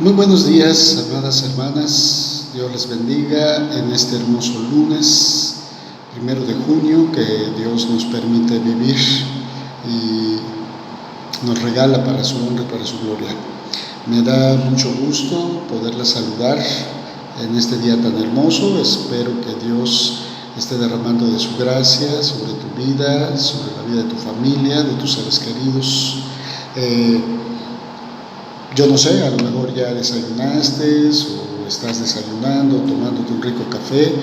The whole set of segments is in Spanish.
Muy buenos días, amadas hermanas. Dios les bendiga en este hermoso lunes, 1 de junio, que Dios nos permite vivir y nos regala para su honra y para su gloria. Me da mucho gusto poderla saludar en este día tan hermoso. Espero que Dios esté derramando de su gracia sobre tu vida, sobre la vida de tu familia, de tus seres queridos. Yo no sé, a lo mejor ya desayunaste o estás desayunando, tomándote un rico café.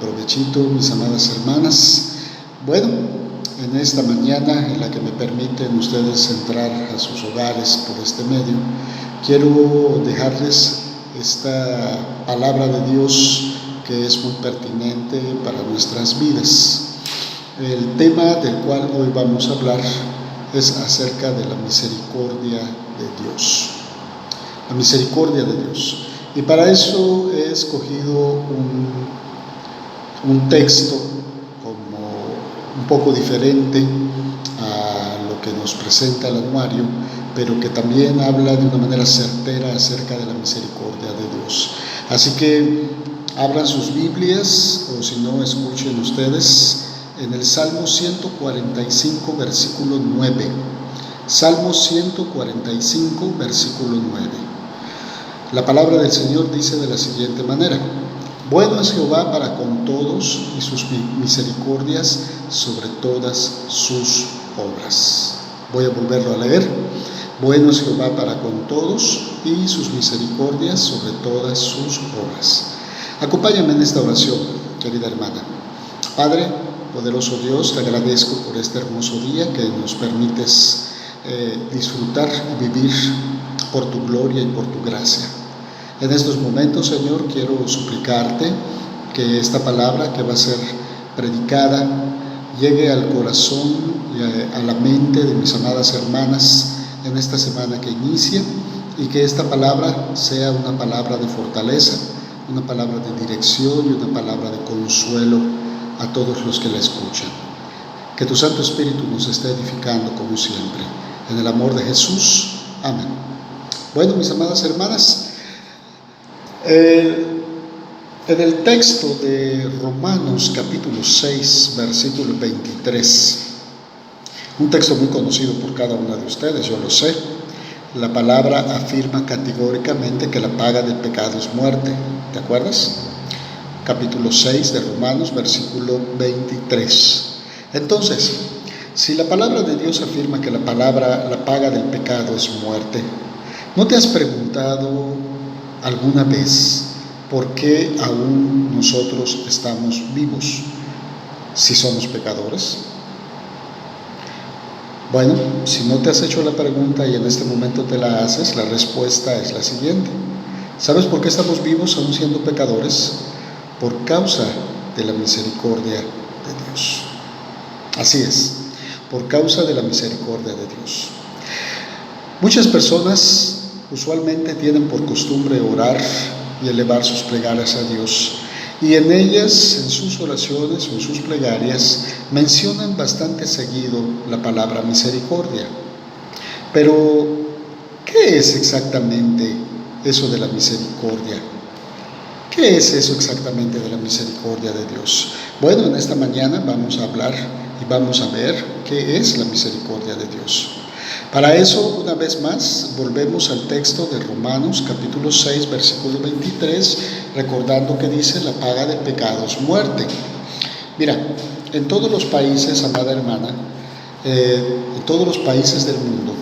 Provechito, mis amadas hermanas. Bueno, en esta mañana en la que me permiten ustedes entrar a sus hogares por este medio, quiero dejarles esta palabra de Dios que es muy pertinente para nuestras vidas. El tema del cual hoy vamos a hablar es acerca de la misericordia de Dios. La misericordia de Dios. Y para eso he escogido un texto como un poco diferente a lo que nos presenta el anuario, pero que también habla de una manera certera acerca de la misericordia de Dios. Así que abran sus Biblias, o si no, escuchen ustedes en el Salmo 145, versículo 9. Salmo 145, versículo 9. La palabra del Señor dice de la siguiente manera: bueno es Jehová para con todos, y sus misericordias sobre todas sus obras. Voy a volverlo a leer. Bueno es Jehová para con todos, y sus misericordias sobre todas sus obras. Acompáñame en esta oración, querida hermana. Padre, poderoso Dios, te agradezco por este hermoso día que nos permites disfrutar y vivir por tu gloria y por tu gracia. En estos momentos, Señor, quiero suplicarte que esta palabra que va a ser predicada llegue al corazón y a la mente de mis amadas hermanas en esta semana que inicia, y que esta palabra sea una palabra de fortaleza, una palabra de dirección y una palabra de consuelo a todos los que la escuchan. Que tu Santo Espíritu nos esté edificando como siempre. En el amor de Jesús. Amén. Bueno, mis amadas hermanas, en el texto de Romanos capítulo 6, versículo 23, un texto muy conocido por cada una de ustedes, yo lo sé, la palabra afirma categóricamente que la paga del pecado es muerte. ¿Te acuerdas? Capítulo 6 de Romanos, versículo 23. Entonces, si la palabra de Dios afirma que la paga del pecado es muerte, ¿no te has preguntado alguna vez por qué aún nosotros estamos vivos si somos pecadores? Bueno, si no te has hecho la pregunta y en este momento te la haces, la respuesta es la siguiente. ¿Sabes por qué estamos vivos aún siendo pecadores? Por causa de la misericordia de Dios. Así es, por causa de la misericordia de Dios. Muchas personas usualmente tienen por costumbre orar y elevar sus plegarias a Dios, y en ellas, en sus oraciones o en sus plegarias, mencionan bastante seguido la palabra misericordia. Pero, ¿qué es exactamente eso de la misericordia? ¿Qué es eso exactamente de la misericordia de Dios? Bueno, en esta mañana vamos a hablar y vamos a ver qué es la misericordia de Dios. Para eso, una vez más, volvemos al texto de Romanos capítulo 6, versículo 23, recordando que dice: la paga del pecado es muerte. Mira, en todos los países, amada hermana, en todos los países del mundo,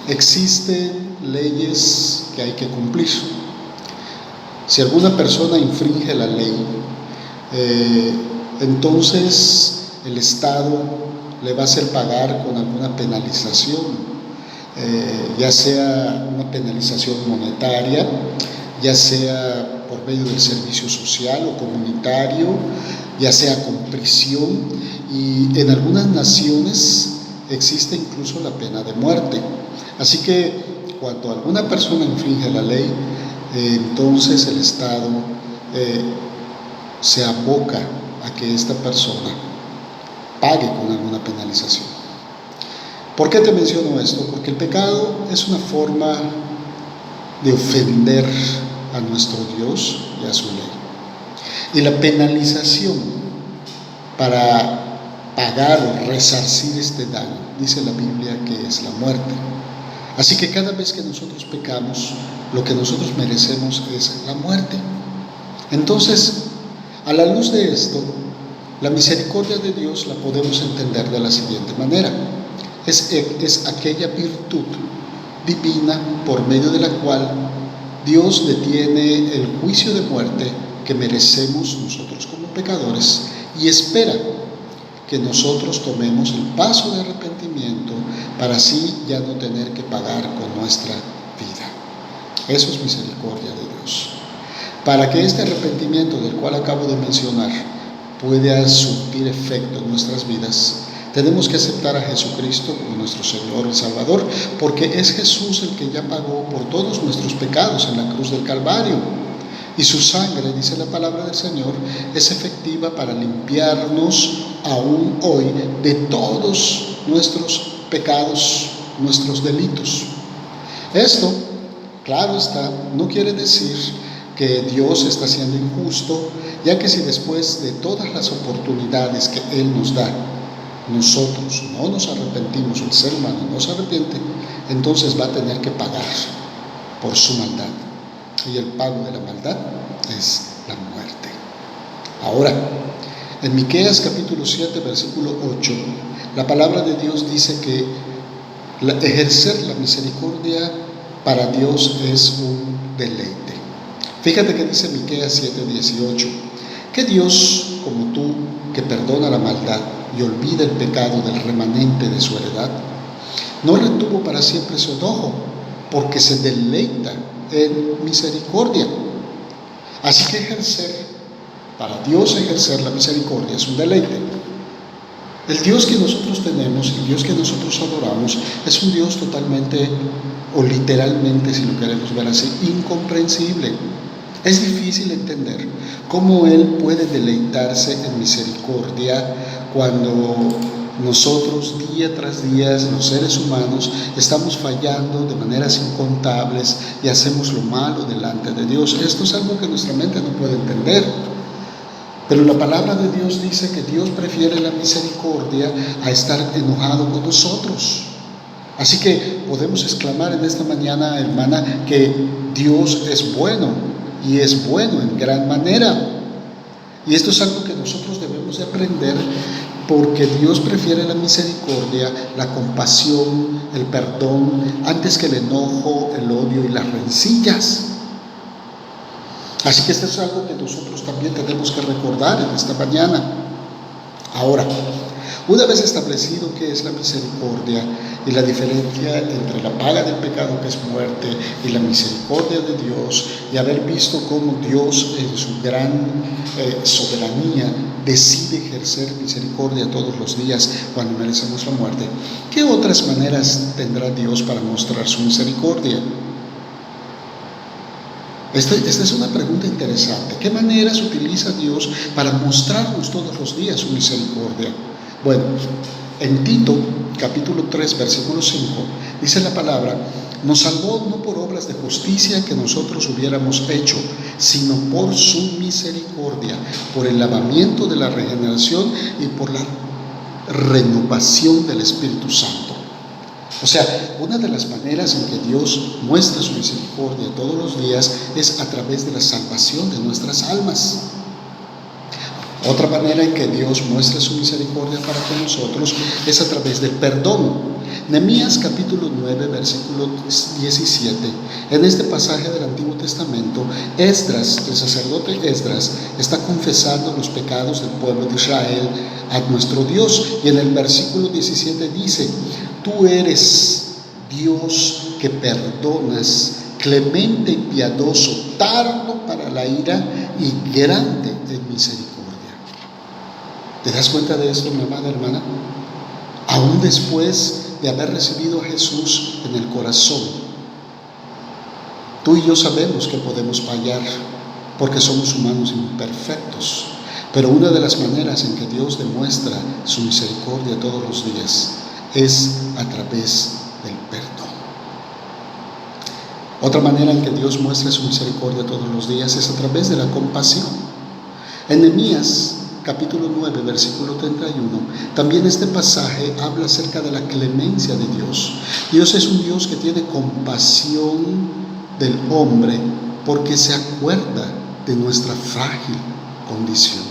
existen leyes que hay que cumplir. Si alguna persona infringe la ley, entonces el Estado le va a hacer pagar con alguna penalización, ya sea una penalización monetaria, ya sea por medio del servicio social o comunitario, ya sea con prisión, y en algunas naciones existe incluso la pena de muerte. Así que cuando alguna persona infringe la ley, entonces el Estado se aboca a que esta persona pague con alguna penalización. ¿Por qué te menciono esto? Porque el pecado es una forma de ofender a nuestro Dios y a su ley. Y la penalización para pagar o resarcir este daño, dice la Biblia, que es la muerte. Así que cada vez que nosotros pecamos, lo que nosotros merecemos es la muerte. Entonces, a la luz de esto, la misericordia de Dios la podemos entender de la siguiente manera. Es aquella virtud divina por medio de la cual Dios detiene el juicio de muerte que merecemos nosotros como pecadores y espera que nosotros tomemos el paso de arrepentimiento para así ya no tener que pagar con nuestra vida. Eso es misericordia de Dios. Para que este arrepentimiento del cual acabo de mencionar pueda surtir efecto en nuestras vidas, tenemos que aceptar a Jesucristo como nuestro Señor y Salvador, porque es Jesús el que ya pagó por todos nuestros pecados en la cruz del Calvario. Y su sangre, dice la palabra del Señor, es efectiva para limpiarnos aún hoy de todos nuestros pecados, nuestros delitos. Esto, claro está, no quiere decir que Dios está siendo injusto, ya que si después de todas las oportunidades que Él nos da, nosotros no nos arrepentimos, el ser humano no se arrepiente, entonces va a tener que pagar por su maldad. Y el pago de la maldad es la muerte. Ahora, en Miqueas capítulo 7, versículo 8, la palabra de Dios dice que ejercer la misericordia para Dios es un deleite. Fíjate que dice Miqueas 7, 18, que Dios, como tú, que perdona la maldad y olvida el pecado del remanente de su heredad, no retuvo para siempre su enojo, porque se deleita en misericordia. Así que para Dios ejercer la misericordia es un deleite. El Dios que nosotros tenemos, el Dios que nosotros adoramos, es un Dios totalmente, o literalmente, si lo queremos ver así, incomprensible. Es difícil entender cómo Él puede deleitarse en misericordia cuando nosotros día tras día, los seres humanos, estamos fallando de maneras incontables y hacemos lo malo delante de Dios. Esto es algo que nuestra mente no puede entender. Pero la palabra de Dios dice que Dios prefiere la misericordia a estar enojado con nosotros. Así que podemos exclamar en esta mañana, hermana, que Dios es bueno. Y es bueno en gran manera. Y esto es algo que nosotros debemos de aprender, porque Dios prefiere la misericordia, la compasión, el perdón, antes que el enojo, el odio y las rencillas. Así que esto es algo que nosotros también tenemos que recordar en esta mañana. Ahora, una vez establecido qué es la misericordia y la diferencia entre la paga del pecado, que es muerte, y la misericordia de Dios, y haber visto cómo Dios en su gran soberanía decide ejercer misericordia todos los días cuando merecemos la muerte, ¿qué otras maneras tendrá Dios para mostrar su misericordia? Esta es una pregunta interesante. ¿Qué maneras utiliza Dios para mostrarnos todos los días su misericordia? Bueno, en Tito, capítulo 3, versículo 5, dice la palabra: nos salvó no por obras de justicia que nosotros hubiéramos hecho, sino por su misericordia, por el lavamiento de la regeneración y por la renovación del Espíritu Santo. O sea, una de las maneras en que Dios muestra su misericordia todos los días es a través de la salvación de nuestras almas. Otra manera en que Dios muestra su misericordia para con nosotros es a través del perdón. Nehemías capítulo 9, versículo 17. En este pasaje del Antiguo Testamento, Esdras, el sacerdote Esdras, está confesando los pecados del pueblo de Israel a nuestro Dios. Y en el versículo 17 dice: tú eres Dios que perdonas, clemente y piadoso, tardo para la ira y grande en misericordia. ¿Te das cuenta de esto, mi amada hermana? Aún después de haber recibido a Jesús en el corazón, tú y yo sabemos que podemos fallar porque somos humanos imperfectos, pero una de las maneras en que Dios demuestra su misericordia todos los días es a través del perdón. Otra manera en que Dios muestra su misericordia todos los días es a través de la compasión. En Nehemías capítulo 9, versículo 31, también este pasaje habla acerca de la clemencia de Dios. Dios es un Dios que tiene compasión del hombre porque se acuerda de nuestra frágil condición.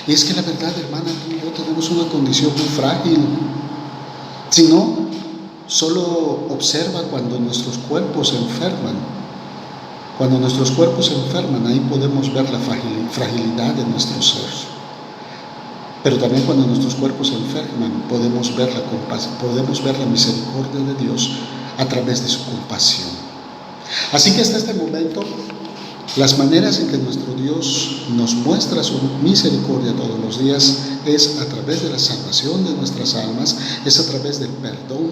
Y es que la verdad, hermana, tú y yo tenemos una condición muy frágil. Si no, solo observa cuando nuestros cuerpos se enferman. Cuando nuestros cuerpos se enferman, ahí podemos ver la fragilidad de nuestro ser. Pero también cuando nuestros cuerpos se enferman, podemos ver la misericordia de Dios a través de su compasión. Así que hasta este momento, las maneras en que nuestro Dios nos muestra su misericordia todos los días es a través de la salvación de nuestras almas, es a través del perdón,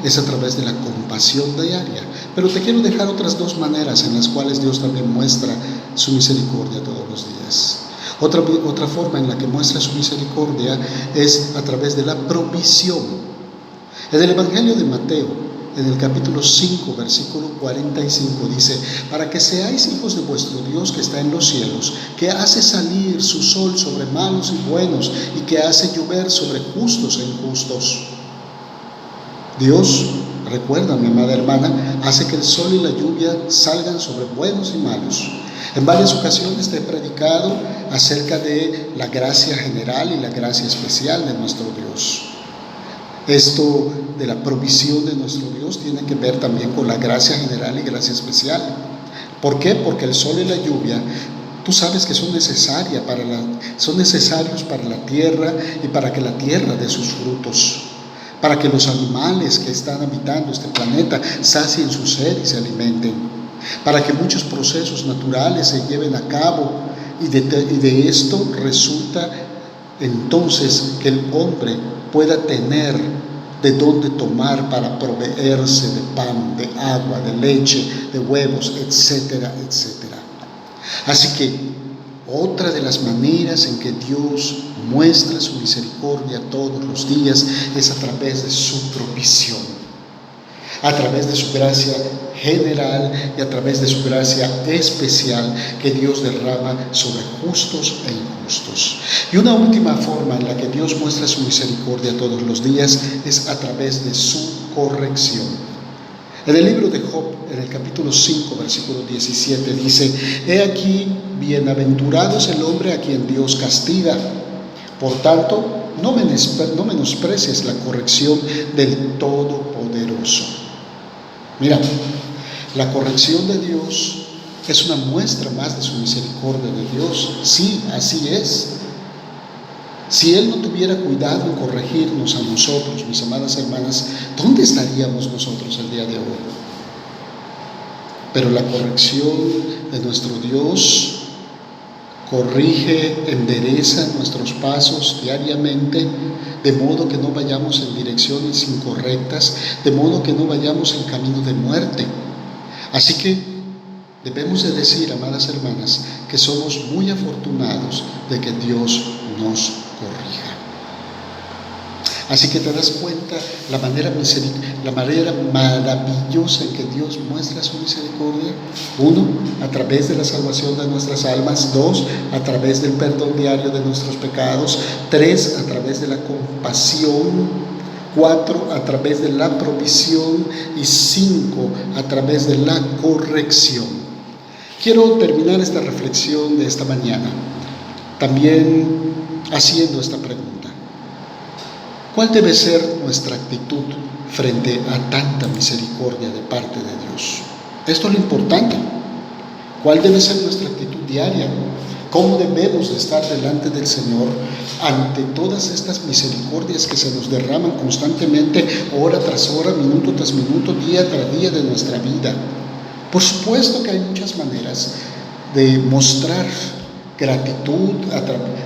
es a través de la compasión diaria. Pero te quiero dejar otras dos maneras en las cuales Dios también muestra su misericordia todos los días. Otra forma en la que muestra su misericordia es a través de la provisión. En el Evangelio de Mateo, en el capítulo 5, versículo 45, dice: para que seáis hijos de vuestro Dios que está en los cielos, que hace salir su sol sobre malos y buenos, y que hace llover sobre justos e injustos. Dios, recuerda, mi amada hermana, hace que el sol y la lluvia salgan sobre buenos y malos. En varias ocasiones te he predicado acerca de la gracia general y la gracia especial de nuestro Dios. Esto de la provisión de nuestro Dios tiene que ver también con la gracia general y gracia especial. ¿Por qué? Porque el sol y la lluvia, tú sabes que son necesarios para la tierra y para que la tierra dé sus frutos, para que los animales que están habitando este planeta sacien su sed y se alimenten, para que muchos procesos naturales se lleven a cabo, y de esto resulta entonces que el hombre pueda tener de dónde tomar para proveerse de pan, de agua, de leche, de huevos, etcétera, etcétera. Así que otra de las maneras en que Dios muestra su misericordia todos los días es a través de su provisión, a través de su gracia general y a través de su gracia especial que Dios derrama sobre justos e injustos. Y una última forma en la que Dios muestra su misericordia todos los días es a través de su corrección. En el libro de Job, en el capítulo 5, versículo 17, dice: he aquí, bienaventurado es el hombre a quien Dios castiga. Por tanto, no menosprecies la corrección del Todopoderoso. Mira, la corrección de Dios es una muestra más de su misericordia de Dios. Sí, así es. Si Él no tuviera cuidado en corregirnos a nosotros, mis amadas hermanas, ¿dónde estaríamos nosotros el día de hoy? Pero la corrección de nuestro Dios corrige, endereza nuestros pasos diariamente, de modo que no vayamos en direcciones incorrectas, de modo que no vayamos en camino de muerte. Así que debemos de decir, amadas hermanas, que somos muy afortunados de que Dios nos corrija. Así que te das cuenta la manera maravillosa en que Dios muestra su misericordia. 1, a través de la salvación de nuestras almas. 2, a través del perdón diario de nuestros pecados. 3, a través de la compasión. 4, a través de la provisión. Y 5, a través de la corrección. Quiero terminar esta reflexión de esta mañana también haciendo esta pregunta: ¿cuál debe ser nuestra actitud frente a tanta misericordia de parte de Dios? Esto es lo importante. ¿Cuál debe ser nuestra actitud diaria? ¿Cómo debemos de estar delante del Señor ante todas estas misericordias que se nos derraman constantemente, hora tras hora, minuto tras minuto, día tras día de nuestra vida? Por supuesto que hay muchas maneras de mostrar gratitud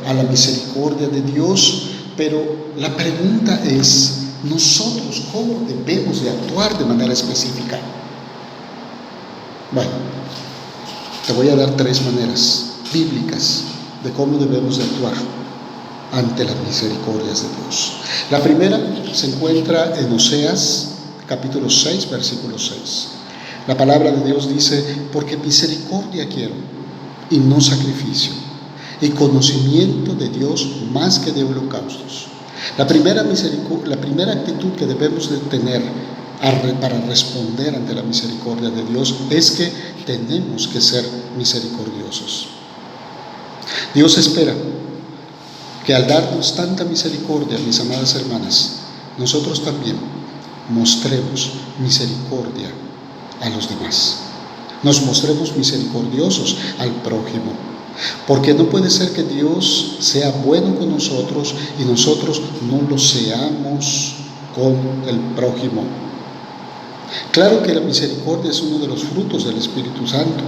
a la misericordia de Dios, pero la pregunta es, nosotros, ¿cómo debemos de actuar de manera específica? Bueno, te voy a dar 3 maneras bíblicas de cómo debemos de actuar ante las misericordias de Dios. La primera se encuentra en Oseas, capítulo 6, versículo 6. La palabra de Dios dice, porque misericordia quiero y no sacrificio, y conocimiento de Dios más que de holocaustos. La primera actitud que debemos de tener para responder ante la misericordia de Dios es que tenemos que ser misericordiosos. Dios espera que al darnos tanta misericordia, mis amadas hermanas, nosotros también mostremos misericordia a los demás. Nos mostremos misericordiosos al prójimo. Porque no puede ser que Dios sea bueno con nosotros y nosotros no lo seamos con el prójimo. Claro que la misericordia es uno de los frutos del Espíritu Santo,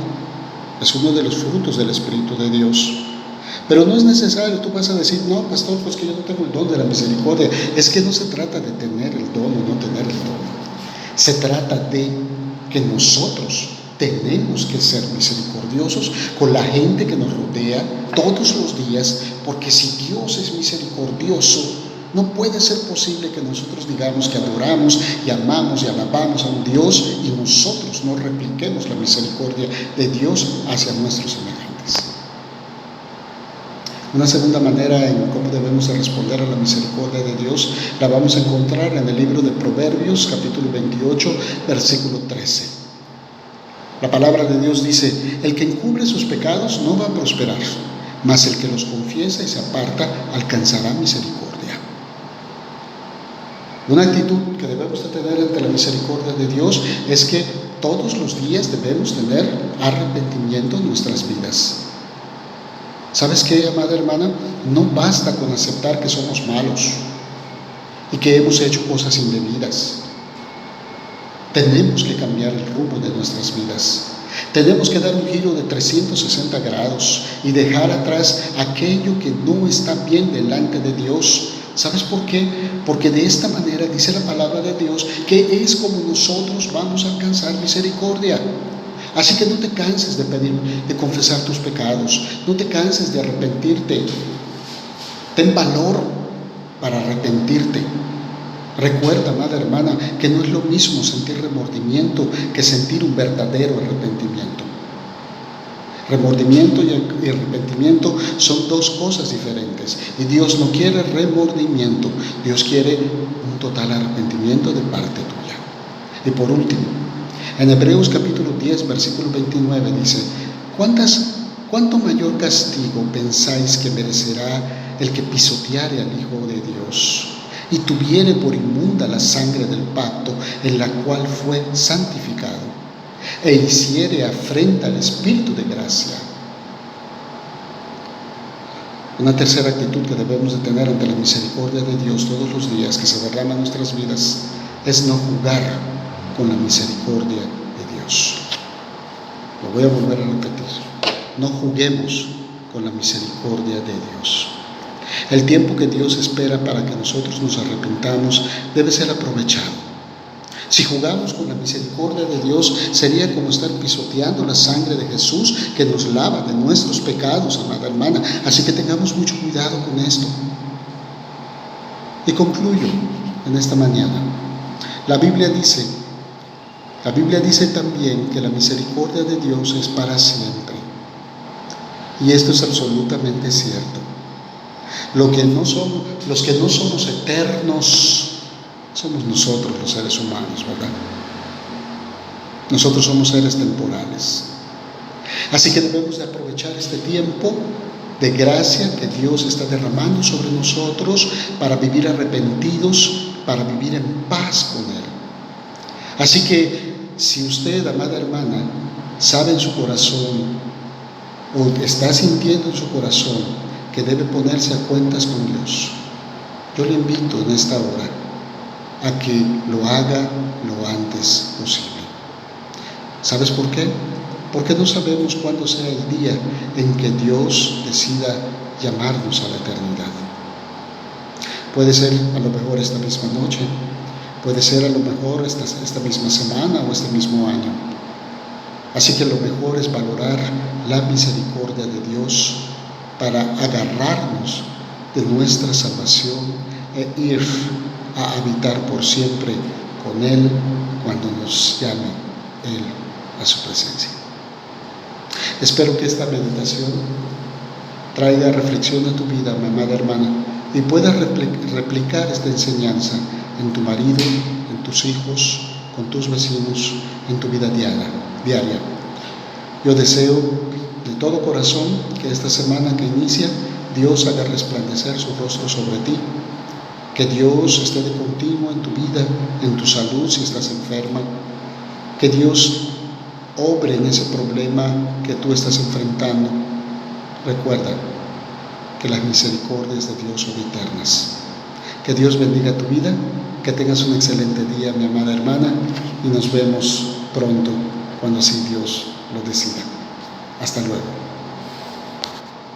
es uno de los frutos del Espíritu de Dios. Pero no es necesario, tú vas a decir, no, pastor, pues que yo no tengo el don de la misericordia. Es que no se trata de tener el don o no tener el don. Se trata de que nosotros tenemos que ser misericordiosos con la gente que nos rodea todos los días, porque si Dios es misericordioso, no puede ser posible que nosotros digamos que adoramos y amamos y alabamos a un Dios y nosotros no repliquemos la misericordia de Dios hacia nuestros semejantes. Una segunda manera en cómo debemos de responder a la misericordia de Dios la vamos a encontrar en el libro de Proverbios, capítulo 28, versículo 13. La palabra de Dios dice, el que encubre sus pecados no va a prosperar, mas el que los confiesa y se aparta alcanzará misericordia. Una actitud que debemos de tener ante la misericordia de Dios es que todos los días debemos tener arrepentimiento en nuestras vidas. ¿Sabes qué, amada hermana? No basta con aceptar que somos malos y que hemos hecho cosas indebidas. Tenemos que cambiar el rumbo de nuestras vidas. Tenemos que dar un giro de 360 grados y dejar atrás aquello que no está bien delante de Dios. ¿Sabes por qué? Porque de esta manera dice la palabra de Dios que es como nosotros vamos a alcanzar misericordia. Así que no te canses de pedir, de confesar tus pecados. No te canses de arrepentirte. Ten valor para arrepentirte. Recuerda, amada hermana, que no es lo mismo sentir remordimiento que sentir un verdadero arrepentimiento. Remordimiento y arrepentimiento son dos cosas diferentes. Y Dios no quiere remordimiento, Dios quiere un total arrepentimiento de parte tuya. Y por último, en Hebreos capítulo 10, versículo 29 dice, ¿cuánto mayor castigo pensáis que merecerá el que pisoteare al Hijo de Dios y tuviere por inmunda la sangre del pacto en la cual fue santificado, e hiciere afrenta al Espíritu de gracia? Una tercera actitud que debemos de tener ante la misericordia de Dios todos los días que se derrama en nuestras vidas es no jugar con la misericordia de Dios. Lo voy a volver a repetir. No juguemos con la misericordia de Dios. El tiempo que Dios espera para que nosotros nos arrepentamos debe ser aprovechado. Si jugamos con la misericordia de Dios, sería como estar pisoteando la sangre de Jesús que nos lava de nuestros pecados, amada hermana. Así que tengamos mucho cuidado con esto. Y concluyo en esta mañana. La Biblia dice también que la misericordia de Dios es para siempre. Y esto es absolutamente cierto. Los que no somos eternos somos nosotros los seres humanos, ¿verdad? Nosotros somos seres temporales. Así que debemos de aprovechar este tiempo de gracia que Dios está derramando sobre nosotros para vivir arrepentidos, para vivir en paz con Él. Así que si usted, amada hermana, sabe en su corazón o está sintiendo en su corazón que debe ponerse a cuentas con Dios, yo le invito en esta hora a que lo haga lo antes posible. ¿Sabes por qué? Porque no sabemos cuándo sea el día en que Dios decida llamarnos a la eternidad. Puede ser a lo mejor esta misma noche, puede ser a lo mejor esta misma semana o este mismo año. Así que lo mejor es valorar la misericordia de Dios para agarrarnos de nuestra salvación e ir a habitar por siempre con Él cuando nos llame Él a su presencia. Espero que esta meditación traiga reflexión a tu vida, mi amada hermana, y puedas replicar esta enseñanza en tu marido, en tus hijos, con tus vecinos, en tu vida diaria. Yo deseo de todo corazón que esta semana que inicia, Dios haga resplandecer su rostro sobre ti, que Dios esté de continuo en tu vida, en tu salud si estás enferma, que Dios obre en ese problema que tú estás enfrentando. Recuerda que las misericordias de Dios son eternas. Que Dios bendiga tu vida, que tengas un excelente día, mi amada hermana, y nos vemos pronto cuando así Dios lo decida. Hasta luego.